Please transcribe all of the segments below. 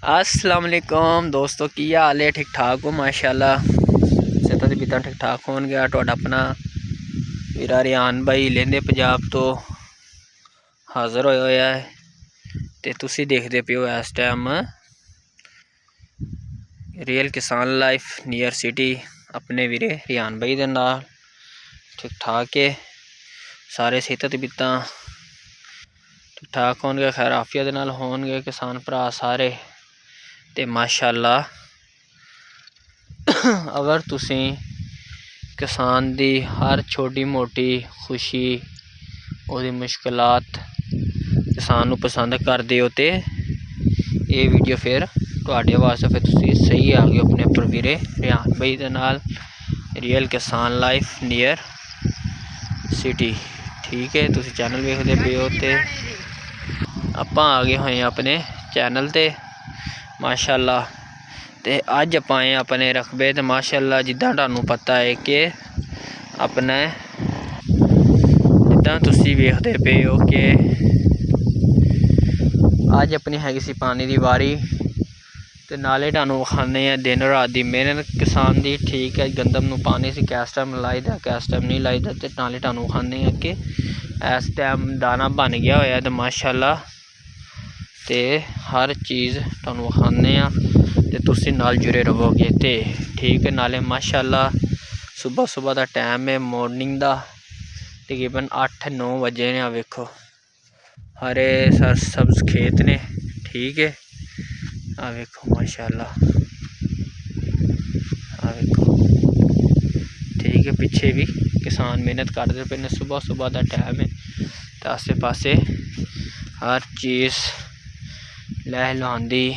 अस्सलाम वालेकुम दोस्तों, की हाल है? ठीक ठाक हो? माशाल्लाह सेहत दी बितां ठीक ठाक होन गया। तुहाडा अपना वीरा रियान भाई लेंदे पंजाब तो हाज़र होया है ते तुसी देखदे पे हो इस टाइम रियल किसान लाइफ नियर सिटी अपने वीरे रियान भाई दे नाल। ठीक ठाक है सारे, सेहत दी बितां ठीक ठाक होन गए, खैर आफियत दे नाल होन गए किसान भरा सारे ते माशाल्लाह। अगर तुसी किसान दी हर छोटी मोटी खुशी ओदी मुश्किलात किसान नू पसंद करदे हो ते ये वीडियो फिर तुहाडे वास्ते फिर तुसी सही आ गए अपने उपर वीरे रियान भाई दे नाल रियल किसान लाइफ नियर सिटी। ठीक है, तुसी चैनल वेखदे पे हो ते आपां आ गए होए अपने चैनल ते माशाल्लाह। ते अज आप आए अपने रकबे तो माशाल्लाह जिद्दां तुहानू पता है कि अपने जिद्दां तुसी वेखदे पे हो कि अज अपनी हैगी सी पानी की वारी ते नाले तुहानू विखाने दिन रात की मेहनत किसान दी। ठीक है, गंदम नू पानी सी कैस टाइम लाईदा कैस टाइम नहीं लाईदा ते नाले तुहानू विखाने कि इस टाइम दाना बन गया होया ते माशाल्लाह ते हर चीज़ तुहानू विखाने ते तुसी नाल जुड़े रहोगे ते ठीक है। नाले माशाल्लाह सुबह सुबह का टाइम है मॉर्निंग का, तकरीबन 8-9 बजे ने। वेखो हरे सर सब्ज खेत ने। ठीक है, आ वेखो माशाल्लाह, आ वेखो ठीक है। पिछे भी किसान मेहनत करते पे ने, सुबह सुबह का टाइम है तो आसे पासे हर चीज़ लहलहांदी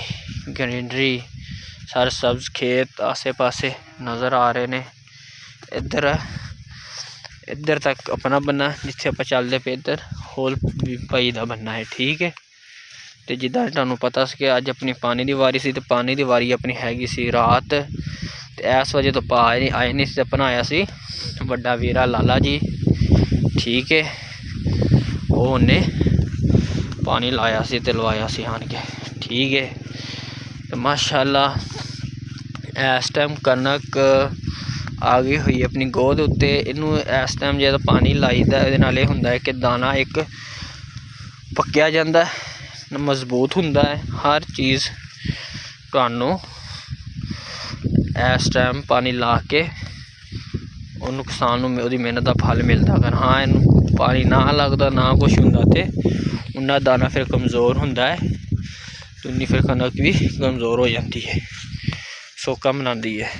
ग्रीनरी सर सब्ज खेत आसे पासे नज़र आ रहे ने। इधर तक अपना बन्ना जिथे आप चलते पे इधर होल भाई का बन्ना है। ठीक है, तो जिदा तुहानू पता सी कि अज अपनी पानी की वारी सी, तो पानी की वारी अपनी हैगी सी रात ते इस वजह तो पा आए नहीं सी। अपना आया सी वड्डा वीरा लाला जी। ठीक है, वो उन्हें पानी लाया सी ते लवाया सी आन के। ठीक है, तो माशाल्लाह इस टाइम कनक आ गई हुई अपनी गोद उत्ते। इनू इस टाइम जो पानी लाईदा इहदे नाल इह हुंदा है कि दाना एक पक्या जांदा है, मजबूत हुंदा है। हर चीज़ तुहानू इस टाइम पानी ला के उन्होंने किसान नू उहदी मेहनत का फल मिलता। अगर हाँ इनू पानी ना लगता ना कुछ हुंदा ते उन्ना दाना फिर कमज़ोर हुंदा है, तो उन्नी फिर कनक भी कमज़ोर हो जाती है, सोका बनाती है।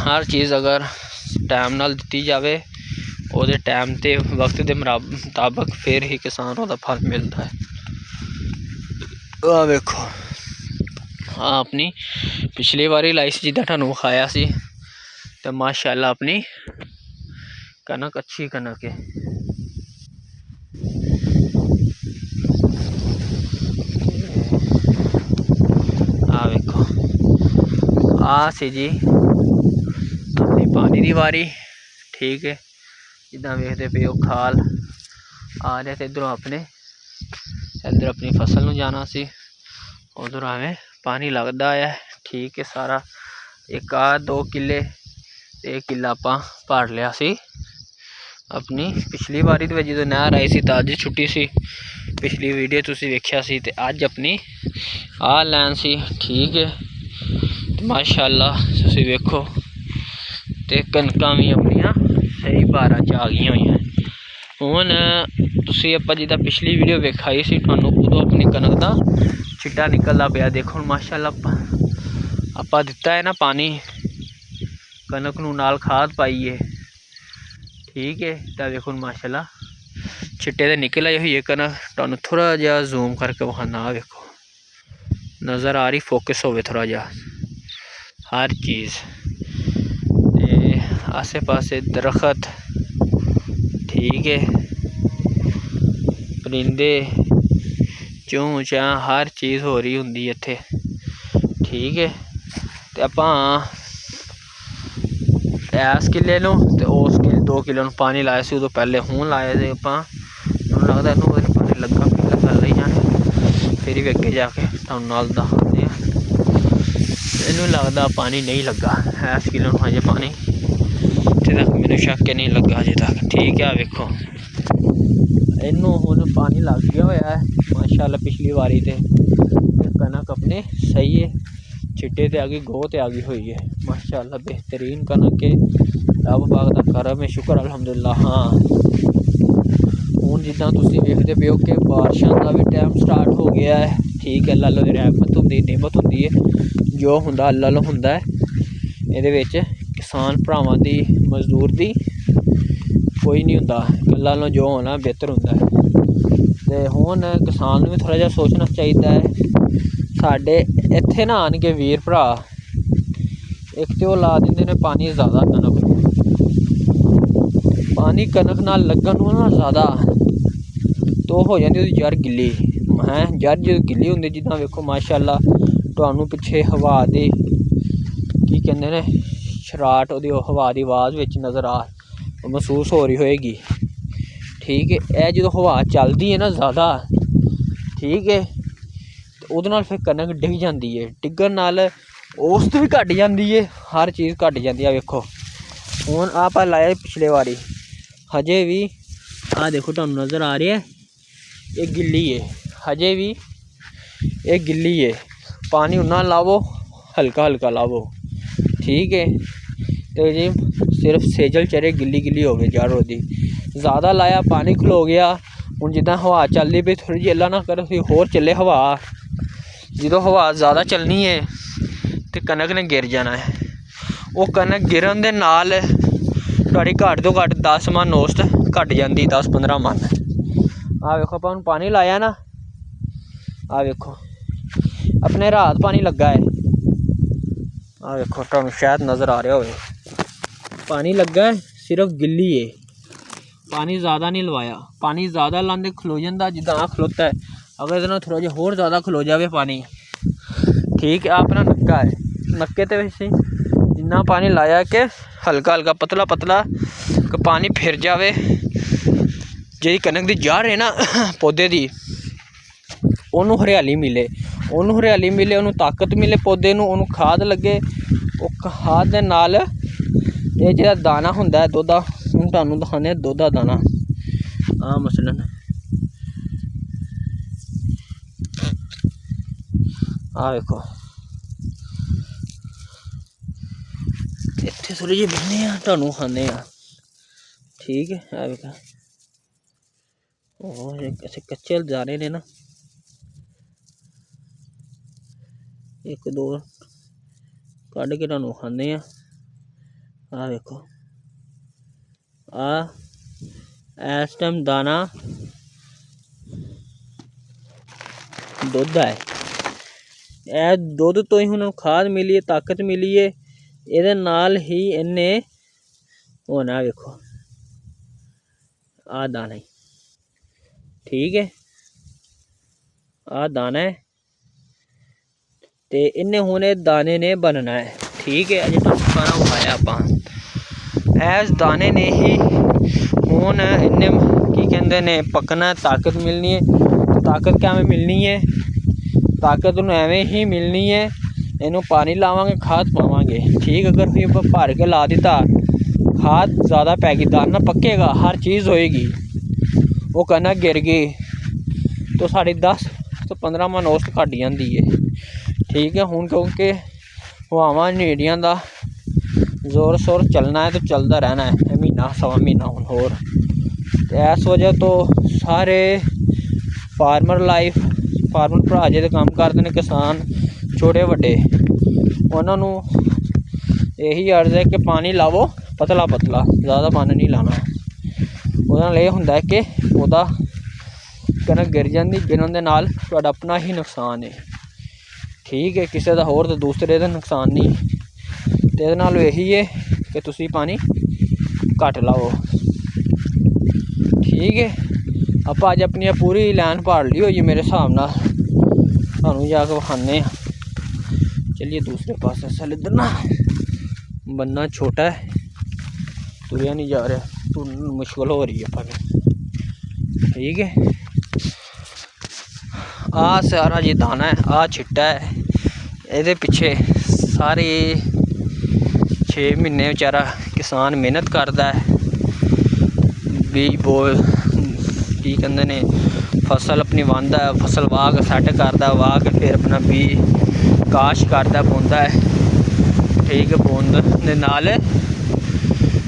हर चीज़ अगर टाइम नाल दित्ती जाए उहदे टाइम ते वक्त के मुताबिक फिर ही किसान उहदा फल मिलता है। आ वेखो हाँ अपनी पिछली बारी लाई सी जिद्दां तुहानू विखाया सी, तो माशाल्लाह अपनी कनक अच्छी कनक है। आ वेखो आ सी जी अपनी पानी की वारी। ठीक है, जिद्दां वेखदे पे हो खाल आ रहा तो इधरों अपने इधर अपनी फसल नू जाना सी, उधर हमें पानी लगता है। ठीक है, सारा एक 2 किले एक किला आपां भर लिया सी अपनी पिछली बारी तो जो नहर आई सी तो अज छुट्टी सी। पिछली वीडियो तुसी वेख्या सी ते अज अपनी आ लैन सी। ठीक है, तो माशाल्लाह तुसी वेखो ते कनकां भी अपनियां सही भारा च आ गई हुई हैं। हुण तुसी आपां जिद्दां पिछली वीडियो वेखाई सी तुहानू उदों अपनी कनक दा छिट्टा निकलदा पिया। देखो माशाल्लाह आपां दिता है ना पानी कनक नू नाल खाद पाई है। ठीक है, तो देखो माशाल्लाह छिट्टे तो निकल आई हुई है कनक। तुहानू थोड़ा जिहा जूम करके विखाना, वेखो नज़र आ रही, फोकस होवे थोड़ा जिहा हर चीज़ ते आसे पासे दरखत। ठीक है, परिंदे चूं चां हर चीज़ हो रही हुंदी इत्थे। ठीक है, तो आपां इस किले नू ते उस 2 किले नू पानी लाया सी, उदों पहले हूँ लाए थे आपां। मैनूं लगदा इनू पानी लगा नहीं जाने फिर भी अगे जाके तुहानूं नाल दस्सदे आ। मैनूं लगदा पानी नहीं लगा इस किलो नूं हजे पानी इत्थे तक मैनूं शक नहीं लगा अजे तक। ठीक है वेखो इनू हुण पानी लग गया होया है माशाअल्लाह। पिछली वारी ते कनक अपने सही है, छिट्टे ते आ गई, गो ते आ गई हुई है माशाअल्लाह। बेहतरीन कनक है, रब पाक दा करम है, शुक्र अलहमदुलिल्लाह। हाँ हुण जिद्दां तुसीं वेखदे पे हो कि बारिशां दा भी टाइम स्टार्ट हो गया है। ठीक है, अल्लाह दी रहमत हुंदी, नेमत हुंदी है, जो हुंदा अल्लाह लो हुंदा है। इहदे विच किसान भरावां दी, मजदूर दी कोई नहीं हुंदा, अल्लाह लो जो होना बेहतर हुंदा है। ते हुण किसान नूं भी थोड़ा जिहा सोचना चाहिदा है। साडे इत्थे ना आन के वीर भरा, एक तो ला दिंदे ने पानी ज़्यादा कनक नूं, पानी कनक नाल लगन नूं ना ज़्यादा तो हो जाती उसदी जड़ गिल्ली हैं। जड़ जो गिल्ली हुंदी जिद्दां वेखो माशाअल्लाह तुहानूं पिछे हवा दी की कहंदे ने शराट ओहदी हवा दी आवाज़ विच नज़र आ महसूस हो रही होएगी। ठीक है, यह जो हवा चलती है ना ज़्यादा, ठीक है, तो उहदे नाल फिर कनक डिग जाती है, डिगन नाल औसत भी घट जाती है, हर चीज़ घट जाती है। वेखो हुण आप लाया पिछले वारी, हजे भी आ देखो तुहानूं नज़र आ रहा है ये गिल्ली है, हजे भी ये गिल्ली है। पानी उन्ना लावो, हल्का हल्का लावो, ठीक है। तो जी सिर्फ सेजल चरे गिल्ली गिल्ली हो गई जड़ ओहदी, ज़्यादा लाया पानी खलो गया। हुण जिद्दां हवा चलदी पई थोड़ी जी, अल्लाह ना करे फिर होर चले हवा, जो हवा ज़्यादा चलनी है तो कनक ने गिर जाना है। वो कनक गिरन दे नाल तुहाडी घट तो घट 10 मन औसत घट जाती, 10-15 मन। आ वेखो आपां हुण पानी लाया ना, आ वेखो अपने रात पानी लगा है, आ वेखो तुहानूं शायद नज़र आ रहा होवे, पानी लगा है, सिर्फ गिल्ली है, पानी ज़्यादा नहीं लवाया। पानी ज़्यादा लांदे खलो जांदा जिद्दां आ खलोता है, अगर इहदे नाल थोड़ा जिहा होर ज़्यादा खलो जावे पानी, ठीक है। अपना नक्का है, नक्के ते वैसे जिन्ना पानी लाया कि हल्का हल्का पतला पतला कि पानी फिर जावे। जी कनक की जड़ है ना पौधे की, उन्होंने हरियाली मिले, उन्होंने हरियाली मिले, उन्होंने ताकत मिले पौधे नूं, उन्होंने खाद लगे। वो खाद दे नाल ये जिहड़ा दाना हुंदा है दुद्ध, हुण तुहानूं दिखाने दुद्ध दा दाना, आ मसलन आ वेखो इत्थे थोड़ी जी बन्ने आ, तुहानूं खाने आ, ठीक है। आ वेखो और ऐसे कच्चे दाने ने ना, एक दो कढ़ के तुहानूं खाने आ वेखो, इस टाइम दाना दुद्ध है, यह दुद्ध तो ही हुण खाद मिली है, ताकत मिली है, इहदे नाल ही इन्ने होना। वेखो आ दाना, ठीक है, आ दाना है ते इन्ने हुण दाने ने बनना है, ठीक है। अजे तुहानूं सारा उगाया आपां, इस दाने ने ही हुण इन्ने की कहंदे ने पकना, ताकत मिलनी है। ताकत क्या में मिलनी है, ताकत नूं एवें ही मिलनी है, इनू पानी लावांगे, खाद पावांगे, ठीक। अगर फिर भर के ला दिता, खाद ज़्यादा पै गई, दाना पकेगा, हर चीज़ होएगी, वो कनक गिर गई तो साड़ी 10 तो 15 मन औसत घट जाती है, ठीक है। हुण क्योंकि हवावां नेड़ियां दा जोर शोर चलना है तो चलता रहना है, महीना सवा महीना हुण होर, इस वजह तो सारे फार्मर लाइफ, फार्मर भरा जे काम करते हैं, किसान छोटे वड्डे, उन्होंने यही अर्ज है कि पानी लावो पतला पतला, ज़्यादा पानी नहीं लाना। ਉਹਦੇ ਨਾਲ ਇਹ ਹੁੰਦਾ कि ਉਹਦਾ कनक गिर जाती, गिरन दे नाल तुहाडा अपना ही नुकसान है, ठीक है, किसी का होर तो दूसरे का नुकसान नहीं। तो ਇਹਦੇ ਨਾਲ यही है कि तुसी पानी घट लाओ, ठीक है। आप अज अपनी पूरी लैन पाड़ ली हुई है मेरे हिसाब नाल, तुहानूं जाके विखाने। चलिए दूसरे पास, असल इधर ना बन्ना छोटा है, तुरिया नहीं जा रहा, तो मुश्किल हो रही है, ठीक है। आ सारा जी दाना है, आ छिट्टा है, ये पिछे सारे 6 महीने बेचारा किसान मेहनत करता है, बीज बो की कहते ने फसल अपनी वाहंदा है, फसल वाह के सैट करता, वाह के फिर अपना बीज काश करता, बोंदा है, ठीक है। बोंद दे नाल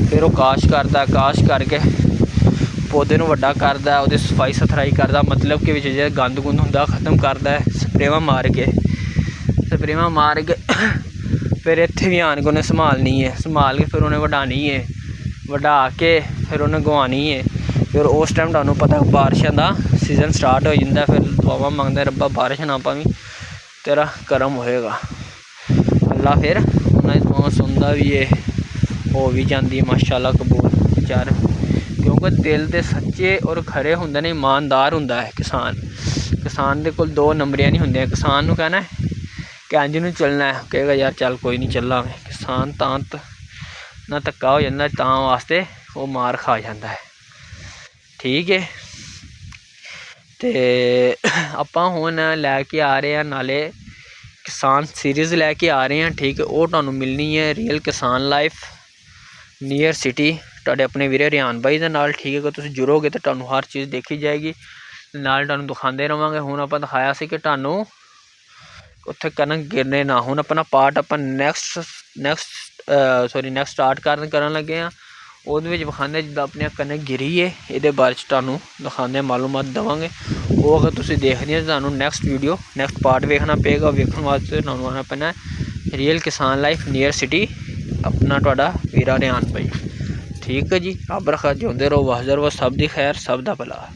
फिर वो काश करता, काश करके पौधे नूं वड्डा करदा, उहदी सफाई सथराई करदा, मतलब कि विच जे गंद गुंद हुंदा खत्म करदा है, स्प्रेवां मार के फिर इत्थे भी आन के उन्हें संभालनी है, संभाल के फिर उन्हें वडानी है, वडा के फिर उन्हें गवानी है। फिर उस टाइम तुहानूं पता बारिशां दा सीजन स्टार्ट हो जांदा, फिर दुआवां मंगदा रब्बा बारिश ना पावी, तेरा करम होएगा। अल्लाह फिर उन्हां दी दुआवां सुनदा भी है, हो भी जांदी है माशाअल्लाह कबूल बेचारे, क्योंकि दिल दे सच्चे और खरे हुंदे ने, ईमानदार हुंदा है किसान। किसान दे कोल 2 नंबरियां नहीं हुंदियां। किसान नूं कहना है कि इंज नूं चलना है, कहेगा यार चल कोई नहीं चला मैं। किसान तां ना धक्का हो जाता, तां वास्ते वो मार खा जाता है, ठीक है। तो आपां हुण लैके आ रहे हैं नाले किसान सीरीज़ लैके आ रहे हैं, ठीक है। वो तुहानूं मिलनी है रियल किसान लाइफ नीयर सिटी, तुहाडे अपने वीरे रियान भाई दे नाल, ठीक है। अगर तुसीं जुड़ोगे तो तुहानूं हर चीज़ देखी जाएगी, नाल तुहानूं दिखाते रहांगे। हुण आपां दिखाया सी कि तुहानूं उत्थे कनक गिरने ना, हुण अपना पार्ट आपां नैक्सट स्टार्ट करन लगे हाँ। ਉਹਦੇ ਵਿੱਚ ਵਿਖਾਉਂਦੇ ਜਿੱਦਾਂ ਆਪਣੀ ਕਣਕ ਗਿਰੀ ਹੈ, ਇਹਦੇ ਬਾਰੇ 'ਚ ਤੁਹਾਨੂੰ ਦਿਖਾਉਂਦੇ ਮਾਲੂਮਾਤ ਦੇਵਾਂਗੇ। ਉਹ ਅਗਰ ਤੁਸੀਂ ਦੇਖਦੇ ਹੋ ਤੁਹਾਨੂੰ ਨੈਕਸਟ ਵੀਡੀਓ ਨੈਕਸਟ ਪਾਰਟ ਵੇਖਣਾ ਪਏਗਾ। ਵੇਖਣ ਵਾਸਤੇ ਤੁਹਾਨੂੰ ਆਉਣਾ ਪੈਣਾ ਰੀਅਲ ਕਿਸਾਨ ਲਾਈਫ ਨੀਅਰ ਸਿਟੀ, ਆਪਣਾ ਤੁਹਾਡਾ ਵੀਰਾ ਰਿਆਨ ਭਾਈ, ਠੀਕ ਹੈ ਜੀ। ਰੱਬ ਰੱਖਾ, ਜਿਉਂਦੇ ਰਹੋ, ਵਾਹਿਗੁਰੂ ਸਭ ਦੀ ਖੈਰ, ਸਭ ਦਾ ਭਲਾ।